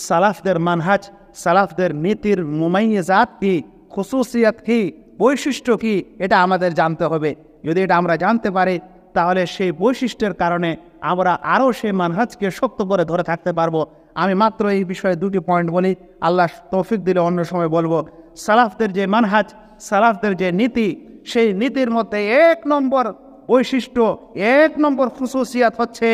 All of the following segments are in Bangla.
সালাফদের মানহাজ, সালাফদের নীতির মুমাইয়াজাত কি, খুসুসিয়াত কি, বৈশিষ্ট্য কি, এটা আমাদের জানতে হবে। যদি এটা আমরা জানতে পারি তাহলে সেই বৈশিষ্ট্যের কারণে আমরা আরও সেই মানহাজকে শক্ত করে ধরে থাকতে পারবো। আমি মাত্র এই বিষয়ে দুটি পয়েন্ট বলি, আল্লাহ তৌফিক দিলে অন্য সময় বলবো। সালাফদের যে মানহাজ, সালাফদের যে নীতি, সেই নীতির মধ্যে এক নম্বর বৈশিষ্ট্য, এক নম্বর খুসুসিয়াত হচ্ছে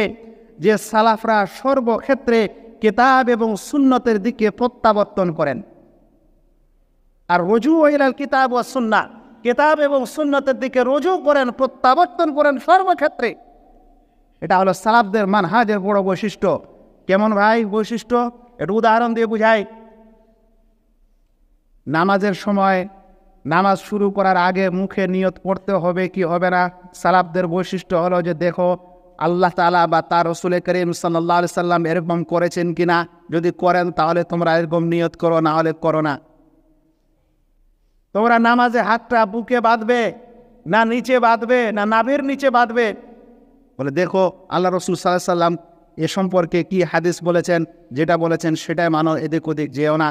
যে সালাফরা সর্বক্ষেত্রে কিতাব এবং সুন্নতের দিকে প্রত্যাবর্তন করেন। আর রুজু ইলাল কিতাব ওয়াস সুন্নাহ, কিতাব এবং সুন্নতের দিকে রুজু করেন, প্রত্যাবর্তন করেন সর্বক্ষেত্রে। এটা হলো সালাফদের মানহাজের বড় বৈশিষ্ট্য। কেমন ভাই বৈশিষ্ট্য? একটু উদাহরণ দিয়ে বুঝাই। নামাজের সময় নামাজ শুরু করার আগে মুখে নিয়ত পড়তে হবে কি হবে না? সালাফদের বৈশিষ্ট্য হলো যে দেখো আল্লাহ তাআলা বা তার রাসূল করিম সাল্লাল্লাহু আলাইহি সাল্লাম এরকম করেছেন কিনা, যদি করেন তাহলে তোমরা এরকম নিয়ত করো, না হলে করো না। তোমরা নামাজে হাতটা বুকে বাঁধবে না নিচে বাঁধবে না নাভির নিচে বাঁধবে? বলে দেখো আল্লাহ রাসূল সাল্লাল্লাহু আলাইহি সাল্লাম এ সম্পর্কে কি হাদিস বলেছেন, যেটা বলেছেন সেটাই মানো, এদিক ওদিক যেও না।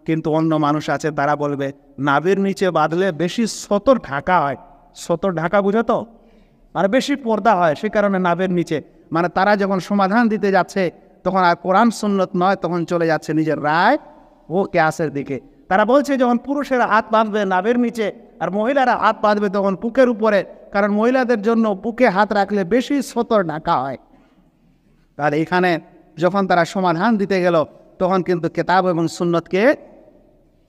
কিন্তু অন্য মানুষ আছে তারা বলবে নাভির নিচে বাঁধলে বেশি সতর ঢাকা হয়। সতর ঢাকা বুঝো তো, মানে বেশি পর্দা হয়, সে কারণে নাভির নিচে। মানে তারা যখন সমাধান দিতে যাচ্ছে তখন আর কোরআন সুন্নত নয়, তখন চলে যাচ্ছে নিজের রায় ও কিয়াসের দিকে। তারা বলছে যখন পুরুষেরা হাত বাঁধবে নাভির নিচে আর মহিলারা হাত বাঁধবে তখন বুকের উপরে, কারণ মহিলাদের জন্য বুকে হাত রাখলে বেশি সতর ঢাকা হয়। তাহলে এখানে যখন তারা সমাধান দিতে গেল তখন কিন্তু কিতাব এবং সুন্নতকে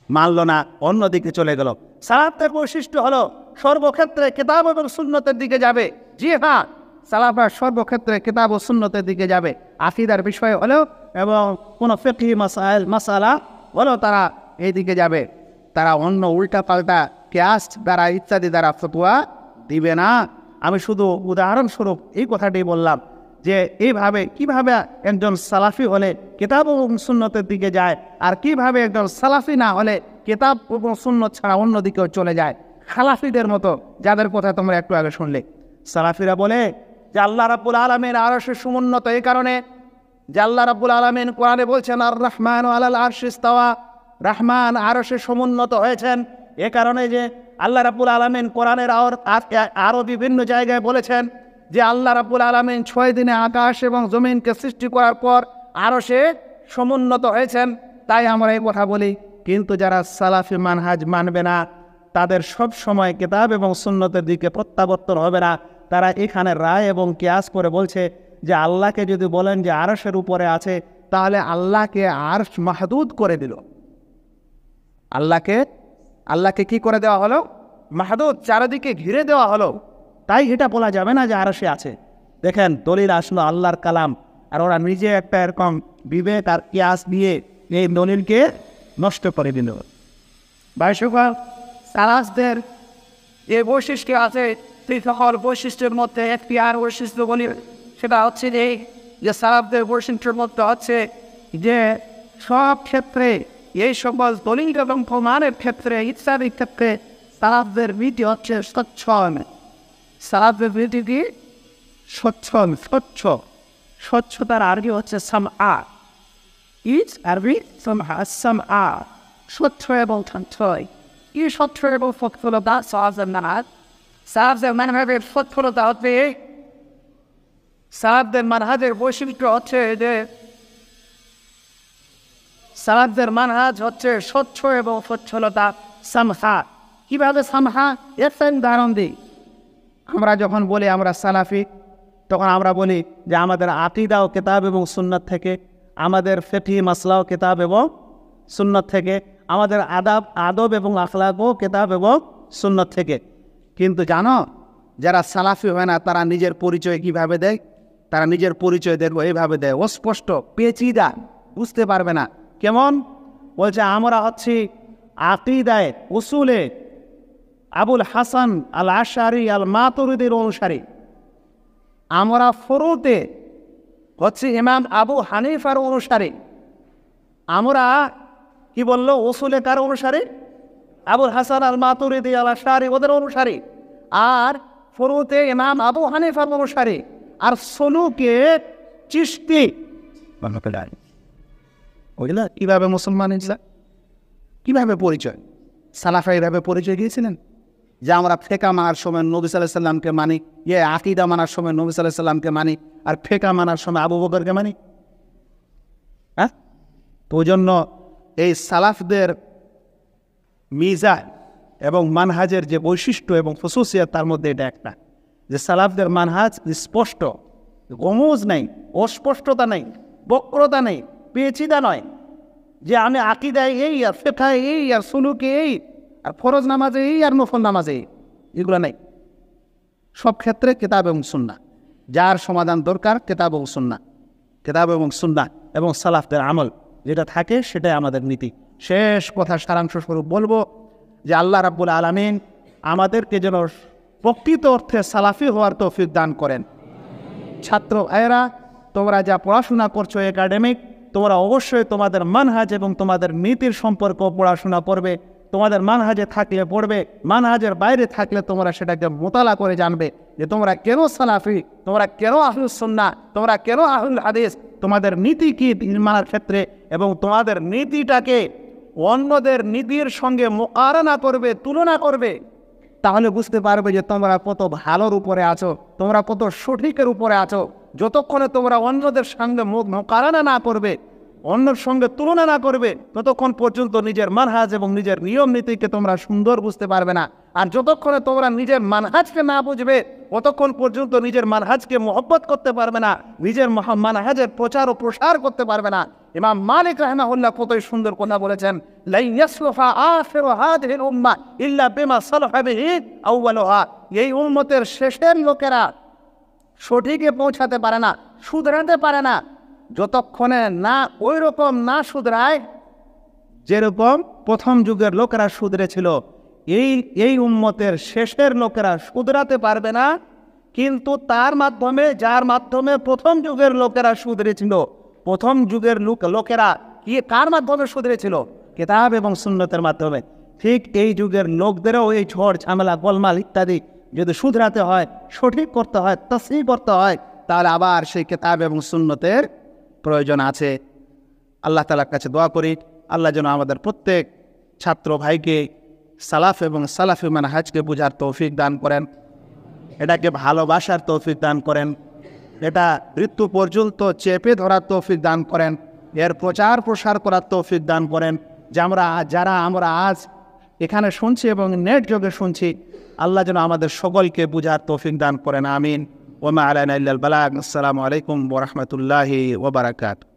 মানল না, অন্যদিকে চলে গেল। সালাফদের বৈশিষ্ট্য হলো সর্বক্ষেত্রে কিতাব এবং সুন্নতের দিকে যাবে। জি হ্যাঁ, সালাফরা সর্বক্ষেত্রে কিতাব ও সুন্নতের দিকে যাবে। আকীদার বিষয় হলেও এবং কোনো ফিকহি মাসালা হলেও তারা এই দিকে যাবে। তারা অন্য উল্টা পাল্টা কিয়াস দ্বারা ইত্যাদি দ্বারা ফতোয়া দিবে না। আমি শুধু উদাহরণস্বরূপ এই কথাটি বললাম যে এইভাবে কিভাবে একজন সালাফি হলে কিতাব এবং সুন্নতের দিকে যায়, আর কিভাবে একজন সালাফি না হলে কিতাব এবং সুন্নত ছাড়া অন্যদিকেও চলে যায়। খালাফিদের মতো, যাদের কথা তোমরা একটু আগে শুনলে। সালাফিরা বলে যে আল্লাহ রাব্বুল আলামিন আরশে সমুন্নত এই কারণে যে আল্লাহ রাব্বুল আলামিন কোরআনে বলছেন আর রহমান আলাল আরশি ইস্তাওয়া, রহমান আরশে সমুন্নত হয়েছেন। এ কারণে যে আল্লাহ রাব্বুল আলামিন কোরআনের আরও বিভিন্ন জায়গায় বলেছেন যে আল্লাহ রাব্বুল আলামিন 6 দিনে আকাশ এবং জমিনকে সৃষ্টি করার পর আরশে সমুন্নত হয়েছেন। তাই আমরা এই কথা বলি। কিন্তু যারা সালাফি মানহাজ মানবে না, তাদের সব সময় কিতাব এবং সুন্নতের দিকে প্রত্যাবর্তন হবে না। তারা এখানে রায় এবং কিয়াস করে বলছে যে আল্লাহকে যদি বলেন যে আরশের উপরে আছে, তাহলে আল্লাহকে আরশ মাহদুদ করে দিল। আল্লাহকে কি করে দেওয়া হলো? মাহদুদ, চারিদিকে ঘিরে দেওয়া হলো। তাই এটা বলা যাবে না যে আরশে আছে। দেখেন দলিল আসলো আল্লাহর কালাম, আর ওরা নিজে একটা এরকম বিবেক আর কিয়াস দিয়ে এই দলিলকে নষ্ট করে দিল। ভাইসকল, সালাফদের যে বৈশিষ্ট্য আছে সেই সকল বৈশিষ্ট্যের মধ্যে একটি আর বৈশিষ্ট্য বলি, সেটা হচ্ছে যে সালাফদের বৈশিষ্ট্যের মধ্যে হচ্ছে যে সব ক্ষেত্রে এই সকল দলিল এবং প্রমাণের ক্ষেত্রে ইত্যাদির ক্ষেত্রে সালাফদের নীতি হচ্ছে স্বচ্ছ। সালাফদের নীতি কি? স্বচ্ছতার আরবি হচ্ছে সামআ। আরবি সামআ, স্বচ্ছ এবং স্বচ্ছই। এই স্বচ্ছ এবং স্বচ্ছতা সালাফদের মানহাজ। সালাফদের মানহাজের স্বচ্ছতা হচ্ছে, সালাফদের মানহাজের বৈশিষ্ট্য হচ্ছে যে সালাফদের মানহাজ হচ্ছে স্বচ্ছ এবং স্বচ্ছলতা। সামহা, কিভাবে সামহা? একটা উদাহরণ দিই। আমরা যখন বলি আমরা সালাফি, তখন আমরা বলি যে আমাদের আকীদাও কিতাব এবং সুন্নাত থেকে, আমাদের ফিকহি মাসলাও কিতাব এবং সুন্নাত থেকে, আমাদের আদব এবং আখলাকও কিতাব এবং সুন্নাত থেকে। কিন্তু জানো, যারা সালাফি হয় না তারা নিজের পরিচয় কিভাবে দেয়? তারা নিজের পরিচয় দেখবো এইভাবে দেয়, অস্পষ্ট, পেচিদা, বুঝতে পারবে না। কেমন? বলছে আমরা হচ্ছি আকীদায় উসুলে আবুল হাসান আল আশআরী আল মাতুরিদির অনুসারী, আমরা ফুরুতে হচ্ছে ইমাম আবু হানিফার অনুসারী। আমরা কি বললো? উসুলে কার অনুসারী? আবুল হাসান আল মাতুরিদি আল আশআরী, ওদের অনুসারী। আর ফুরুতে ইমাম আবু হানিফার অনুসারী। আর সুলুকে চিশতি। বুঝলা কীভাবে মুসলমান ইসলাম কীভাবে পরিচয়? সালাফা এইভাবে পরিচয় দিয়েছিলেন যে আমরা ফেকা মানার সময় নবী সাল্লাল্লাহু আলাইহি সাল্লামকে মানি, আকীদা মানার সময় নবী সাল্লাল্লাহু আলাইহি সাল্লামকে মানি, আর ফেকা মানার সময় আবু বকরকে মানি। হ্যাঁ, তো ওই জন্য এই সালাফদের মিজাজ এবং মানহাজের যে বৈশিষ্ট্য এবং খুসুসিয়াত তার মধ্যে এটা একটা, যে সালাফদের মানহাজ স্পষ্ট, গমুজ নেই, অস্পষ্টতা নেই, বক্রতা নেই, পেচিদা নয় যে আমি আকীদায় এই আর ফিকহে এই আর সুলুকে এই আর ফরজ নামাজে এই আর নফল নামাজে এগুলো নেই। সব ক্ষেত্রে কিতাব এবং সুন্নাহ, যার সমাধান দরকার কিতাব এবং সুন্নাহ, কিতাব এবং সুন্নাহ এবং সালাফদের আমল যেটা থাকে সেটাই আমাদের নীতি। শেষ কথা সারাংশ স্বরূপ বলবো যে আল্লাহ রাব্বুল আলামিন আমাদেরকে যেন প্রকৃত অর্থে সালাফি হওয়ার তৌফিক দান করেন। ছাত্র ভাইয়েরা, তোমরা যা পড়াশোনা করছো একাডেমিক, তোমরা অবশ্যই তোমাদের মানহাজ এবং তোমাদের নীতির সম্পর্ক পড়াশোনা করবে। তোমাদের মানহাজে থাকলে পড়বে, মানহাজের বাইরে থাকলে তোমরা সেটাকে মোতালা করে জানবে যে তোমরা কেন সালাফি, তোমরা কেন আহলুস সুন্নাহ, তোমরা কেন আহলুল হাদিস, তোমাদের নীতি কি মানার ক্ষেত্রে, এবং তোমাদের নীতিটাকে অন্যদের নীতির সঙ্গে মোকারানা করবে, তুলনা করবে। তাহলে বুঝতে পারবে যে তোমরা কত ভালোর উপরে আছো, তোমরা কত সঠিকের উপরে আছো। যতক্ষণে তোমরা অন্যদের সঙ্গে মোকারানা না করবে, অন্যের সঙ্গে তুলনা না করবে, ততক্ষণ পর্যন্ত নিজের মানহাজ এবং নিজের নিয়ম নীতিকে তোমরা সুন্দর বুঝতে পারবে না। আর যতক্ষণে তোমরা নিজের মানহাজকে না বুঝবে, ততক্ষণ পর্যন্ত নিজের মানহাজকে মহব্বত করতে পারবে না, নিজের মানহাজের প্রচার ও প্রসার করতে পারবে না। ইমাম মালিক রাহিমাহুল্লাহ কতই সুন্দর কথা বলেছেন, লা ইয়াসলুহা আখিরু হাযিহিল উম্মাহ ইল্লা বিমা সালাহা বিহি আউওয়ালুহা। এই উম্মতের শেষের লোকেরা সঠিকে পৌঁছাতে পারে না, শুধরাতে পারে না, যতক্ষণে না ওই রকম না শুধরায় যেরকম প্রথম যুগের লোকেরা শুধরেছিল। এই উম্মতের শেষের লোকেরা শুধরাতে পারবে না, কিন্তু তার মাধ্যমে, যার মাধ্যমে প্রথম যুগের লোকেরা শুধরেছিল, প্রথম যুগের লোকেরা কার মাধ্যমে শুধরেছিল? কিতাব এবং সুন্নতের মাধ্যমে। ঠিক এই যুগের লোকদেরও এই ঝড় ঝামেলা গোলমাল ইত্যাদি যদি শুধরাতে হয়, সঠিক করতে হয়, তাসহিহ করতে হয়, তাহলে আবার সেই কিতাব এবং সুন্নতের প্রয়োজন আছে। আল্লাহ তাআলার কাছে দোয়া করি, আল্লাহ যেন আমাদের প্রত্যেক ছাত্র ভাইকে সালাফ এবং সালাফি মানহাজকে বোঝার তৌফিক দান করেন, এটাকে ভালোবাসার তৌফিক দান করেন, এটা মৃত্যু পর্যন্ত চেপে ধরার তৌফিক দান করেন, এর প্রচার প্রসার করার তৌফিক দান করেন। যে যারা আমরা আজ এখানে শুনছি এবং নেট যোগে শুনছি, আল্লাহ যেন আমাদের সকলকে বোঝার তৌফিক দান করেন। আমিন। ওয়া মা আলাইনা ইল্লাল বালাগ। আসসালামু আলাইকুম ওয়া রাহমাতুল্লাহি ওয়া বারাকাতুহু।